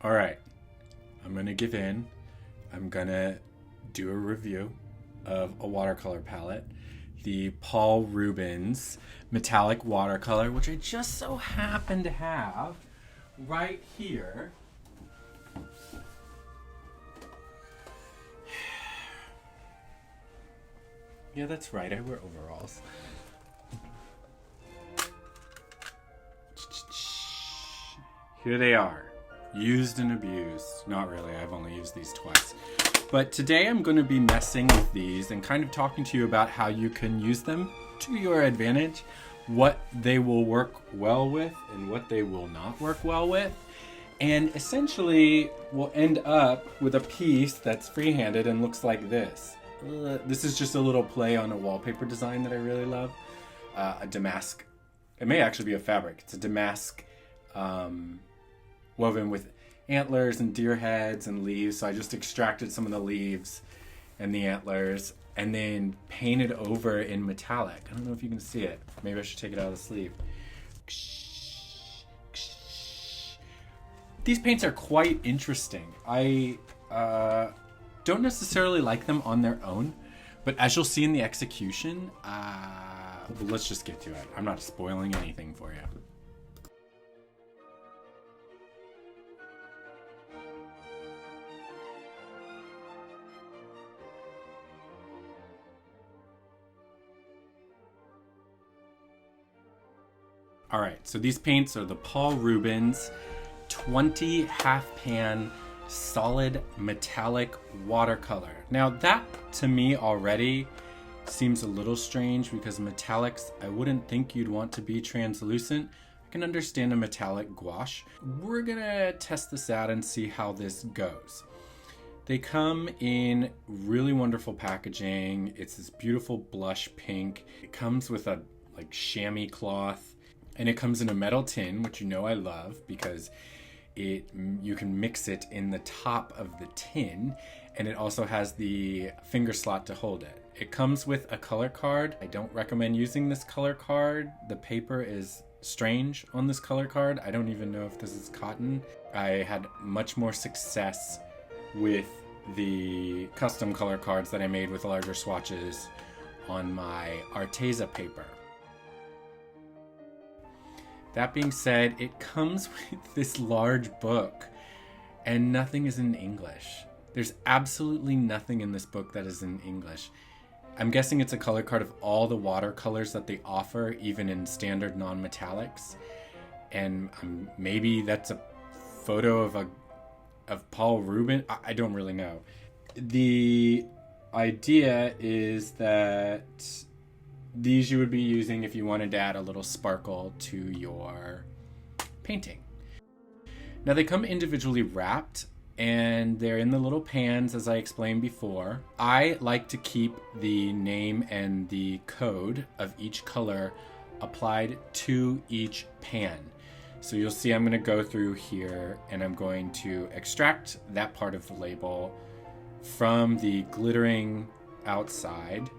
All right, I'm gonna give in. I'm gonna do a review of a watercolor palette, the Paul Reubens metallic watercolor, which I just so happen to have right here. Yeah, that's right, I wear overalls. Here they are, used and abused. Not really, I've only used these twice. But today I'm going to be messing with these and kind of talking to you about how you can use them to your advantage, what they will work well with and what they will not work well with. And essentially we'll end up with a piece that's free-handed and looks like this. This is just a little play on a wallpaper design that I really love. A damask. It may actually be a fabric. It's a damask woven with antlers and deer heads and leaves. So I just extracted some of the leaves and the antlers and then painted over in metallic. I don't know if you can see it. Maybe I should take it out of the sleeve. These paints are quite interesting. I don't necessarily like them on their own, but as you'll see in the execution, let's just get to it. I'm not spoiling anything for you. All right, so these paints are the Paul Reubens 20 half-pan solid metallic watercolor. Now that to me already seems a little strange because metallics, I wouldn't think you'd want to be translucent. I can understand a metallic gouache. We're gonna test this out and see how this goes. They come in really wonderful packaging. It's this beautiful blush pink. It comes with a like chamois cloth, and it comes in a metal tin, which you know I love because you can mix it in the top of the tin, and it also has the finger slot to hold it. It comes with a color card. I don't recommend using this color card. The paper is strange on this color card. I don't even know if this is cotton. I had much more success with the custom color cards that I made with larger swatches on my Arteza paper. That being said, it comes with this large book and nothing is in English. There's absolutely nothing in this book that is in English. I'm guessing it's a color card of all the watercolors that they offer, even in standard non-metallics. And maybe that's a photo of Paul Reubens. I don't really know. The idea is that these you would be using if you wanted to add a little sparkle to your painting. Now they come individually wrapped and they're in the little pans as I explained before. I like to keep the name and the code of each color applied to each pan. So you'll see I'm going to go through here and I'm going to extract that part of the label from the glittering outside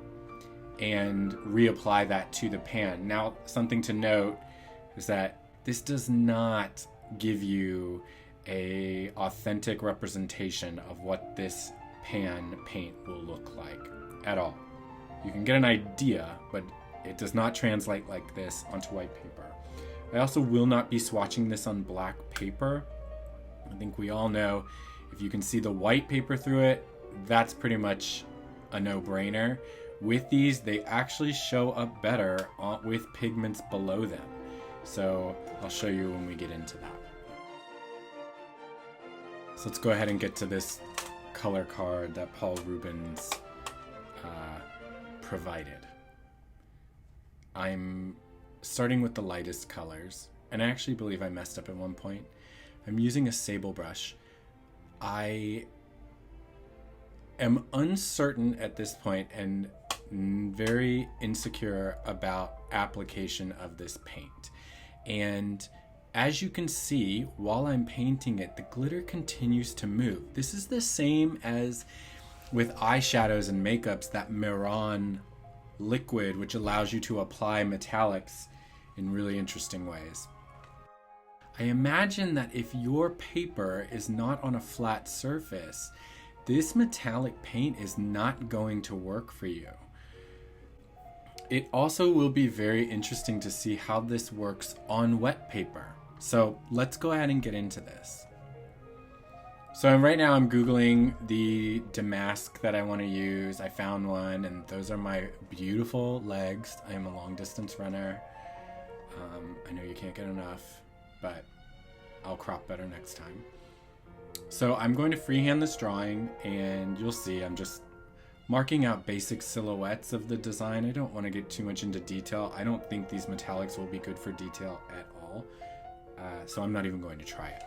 and reapply that to the pan. Now, something to note is that this does not give you a authentic representation of what this pan paint will look like at all. You can get an idea, but it does not translate like this onto white paper. I also will not be swatching this on black paper. I think we all know if you can see the white paper through it, that's pretty much a no-brainer. With these, they actually show up better with pigments below them. So I'll show you when we get into that. So let's go ahead and get to this color card that Paul Reubens provided. I'm starting with the lightest colors, and I actually believe I messed up at one point. I'm using a sable brush. I am uncertain at this point and very insecure about application of this paint. And as you can see, while I'm painting it, the glitter continues to move. This is the same as with eyeshadows and makeups, that Miron liquid, which allows you to apply metallics in really interesting ways. I imagine that if your paper is not on a flat surface, this metallic paint is not going to work for you. It also will be very interesting to see how this works on wet paper. So let's go ahead and get into this. So right now I'm Googling the damask that I want to use. I found one, and those are my beautiful legs. I am a long distance runner. I know you can't get enough, but I'll crop better next time. So I'm going to freehand this drawing, and you'll see I'm just marking out basic silhouettes of the design. I don't want to get too much into detail. I don't think these metallics will be good for detail at all, so I'm not even going to try it.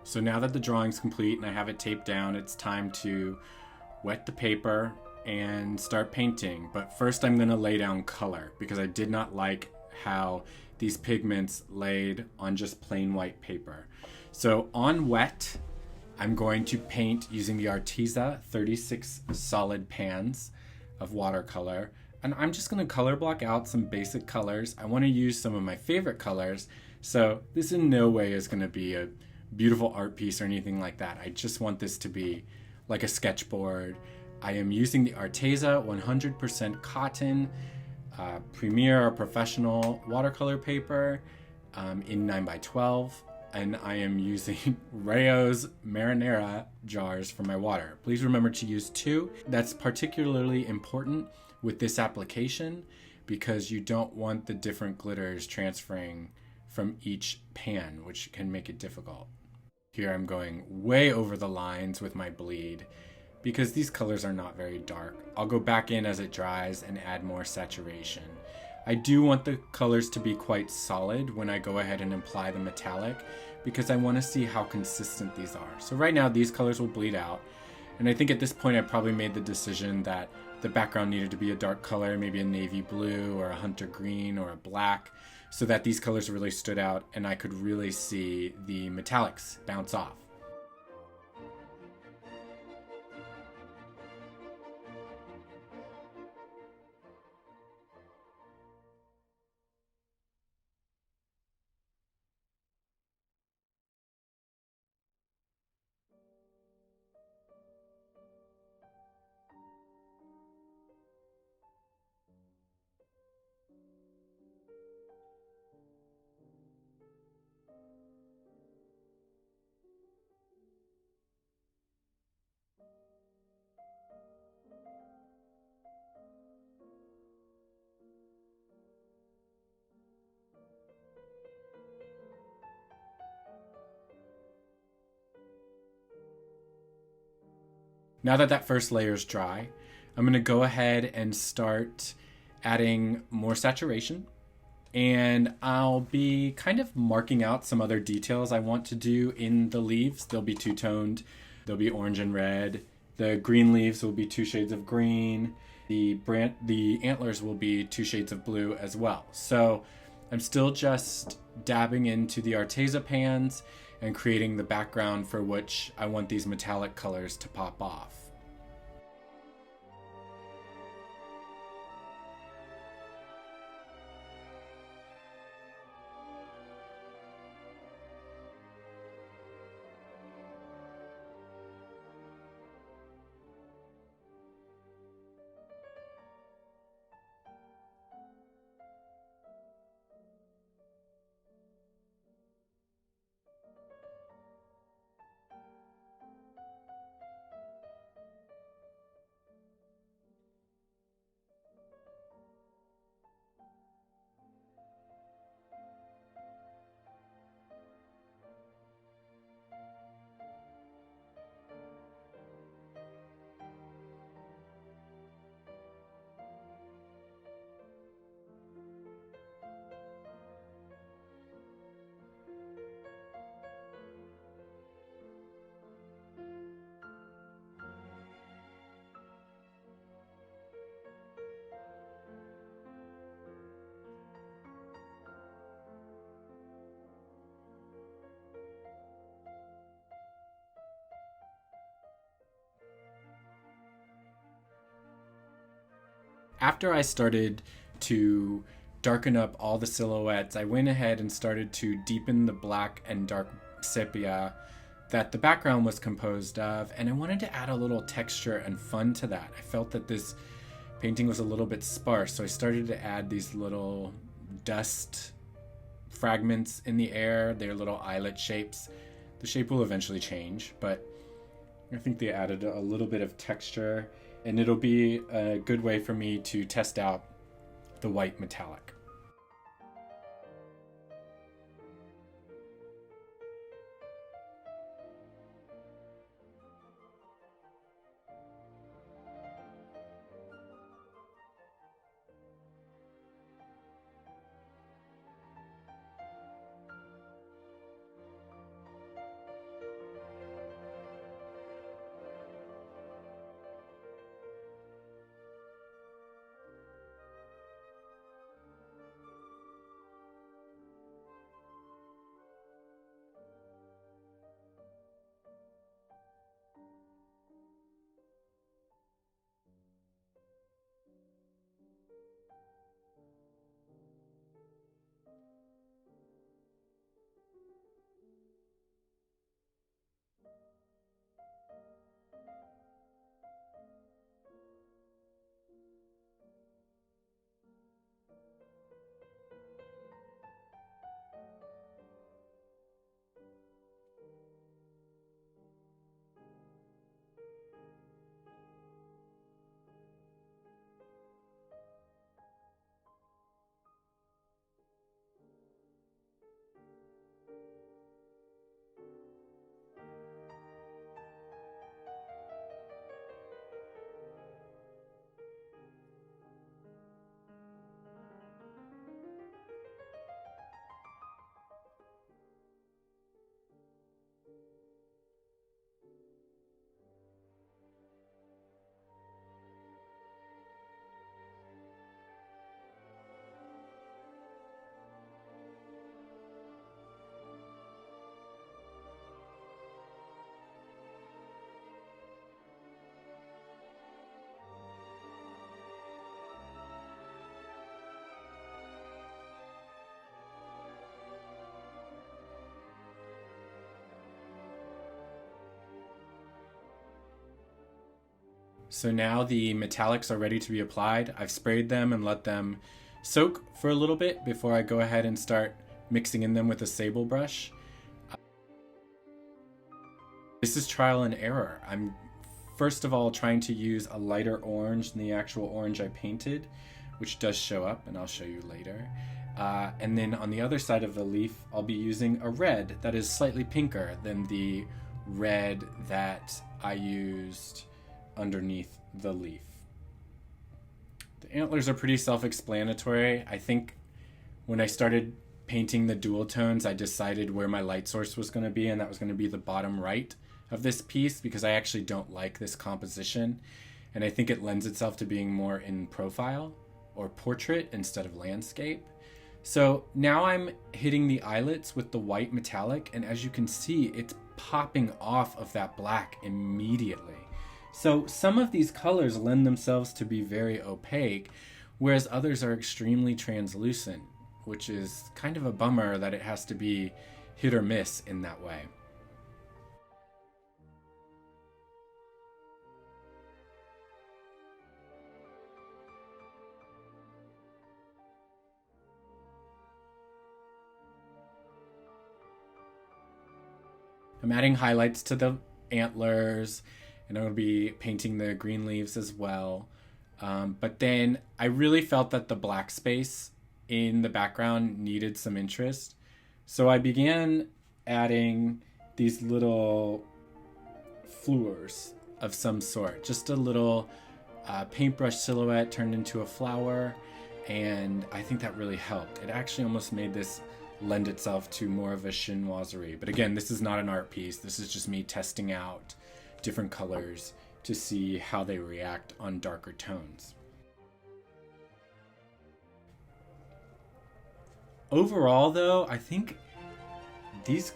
So now that the drawing's complete and I have it taped down, it's time to wet the paper and start painting. But first I'm gonna lay down color because I did not like how these pigments laid on just plain white paper. So on wet, I'm going to paint using the Arteza 36 solid pans of watercolor. And I'm just gonna color block out some basic colors. I wanna use some of my favorite colors. So this in no way is gonna be a beautiful art piece or anything like that. I just want this to be like a sketchboard. I am using the Arteza 100% cotton Premier or professional watercolor paper in 9x12. and I am using Rayo's marinara jars for my water. Please remember to use 2. That's particularly important with this application because you don't want the different glitters transferring from each pan, which can make it difficult. Here I'm going way over the lines with my bleed because these colors are not very dark. I'll go back in as it dries and add more saturation. I do want the colors to be quite solid when I go ahead and apply the metallic because I want to see how consistent these are. So right now these colors will bleed out, and I think at this point I probably made the decision that the background needed to be a dark color, maybe a navy blue or a hunter green or a black, so that these colors really stood out and I could really see the metallics bounce off. Now that that first layer is dry, I'm going to go ahead and start adding more saturation. And I'll be kind of marking out some other details I want to do in the leaves. They'll be two-toned. They'll be orange and red. The green leaves will be 2 shades of green. The antlers will be 2 shades of blue as well. So I'm still just dabbing into the Arteza pans and creating the background for which I want these metallic colors to pop off. After I started to darken up all the silhouettes, I went ahead and started to deepen the black and dark sepia that the background was composed of, and I wanted to add a little texture and fun to that. I felt that this painting was a little bit sparse, so I started to add these little dust fragments in the air. They're little eyelet shapes. The shape will eventually change, but I think they added a little bit of texture, and it'll be a good way for me to test out the white metallic. So now the metallics are ready to be applied. I've sprayed them and let them soak for a little bit before I go ahead and start mixing in them with a sable brush. This is trial and error. I'm first of all trying to use a lighter orange than the actual orange I painted, which does show up, and I'll show you later. And then on the other side of the leaf, I'll be using a red that is slightly pinker than the red that I used underneath the leaf. The antlers are pretty self-explanatory. I think when I started painting the dual tones, I decided where my light source was going to be, and that was going to be the bottom right of this piece, because I actually don't like this composition, and I think it lends itself to being more in profile or portrait instead of landscape. So now I'm hitting the eyelets with the white metallic, and as you can see, it's popping off of that black immediately. So some of these colors lend themselves to be very opaque, whereas others are extremely translucent, which is kind of a bummer that it has to be hit or miss in that way. I'm adding highlights to the antlers, and I'm going to be painting the green leaves as well. But then I really felt that the black space in the background needed some interest. So I began adding these little fleurs of some sort, just a little paintbrush silhouette turned into a flower, and I think that really helped. It actually almost made this lend itself to more of a chinoiserie. But again, this is not an art piece. This is just me testing out different colors to see how they react on darker tones. Overall though, I think these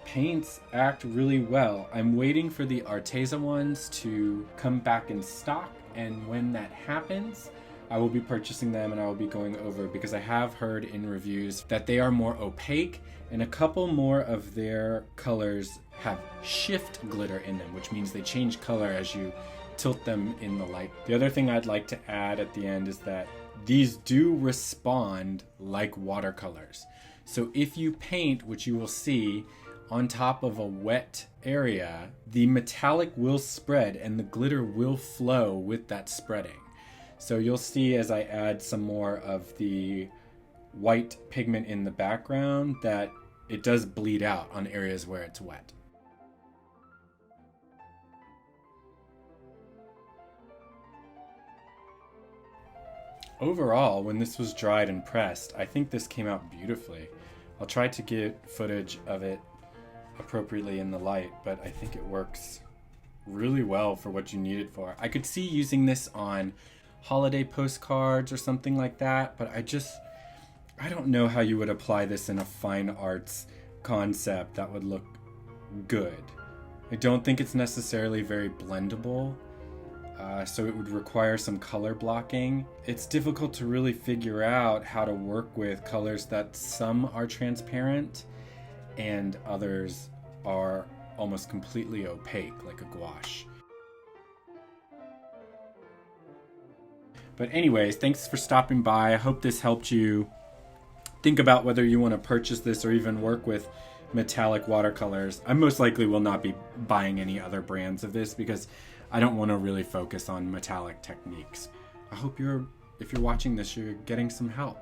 paints act really well. I'm waiting for the Arteza ones to come back in stock, and when that happens, I will be purchasing them and I will be going over, because I have heard in reviews that they are more opaque, and a couple more of their colors have shift glitter in them, which means they change color as you tilt them in the light. The other thing I'd like to add at the end is that these do respond like watercolors. So if you paint, which you will see, on top of a wet area, the metallic will spread and the glitter will flow with that spreading. So you'll see as I add some more of the white pigment in the background that it does bleed out on areas where it's wet. Overall, when this was dried and pressed, I think this came out beautifully. I'll try to get footage of it appropriately in the light, but I think it works really well for what you need it for. I could see using this on holiday postcards or something like that, but I don't know how you would apply this in a fine arts concept that would look good. I don't think it's necessarily very blendable, so it would require some color blocking. It's difficult to really figure out how to work with colors that some are transparent and others are almost completely opaque, like a gouache. But anyways, thanks for stopping by. I hope this helped you think about whether you want to purchase this or even work with metallic watercolors. I most likely will not be buying any other brands of this because I don't want to really focus on metallic techniques. I hope if you're watching this, you're getting some help.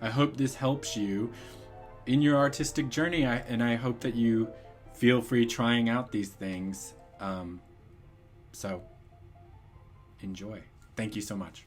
I hope this helps you in your artistic journey, and I hope that you feel free trying out these things. So enjoy. Thank you so much.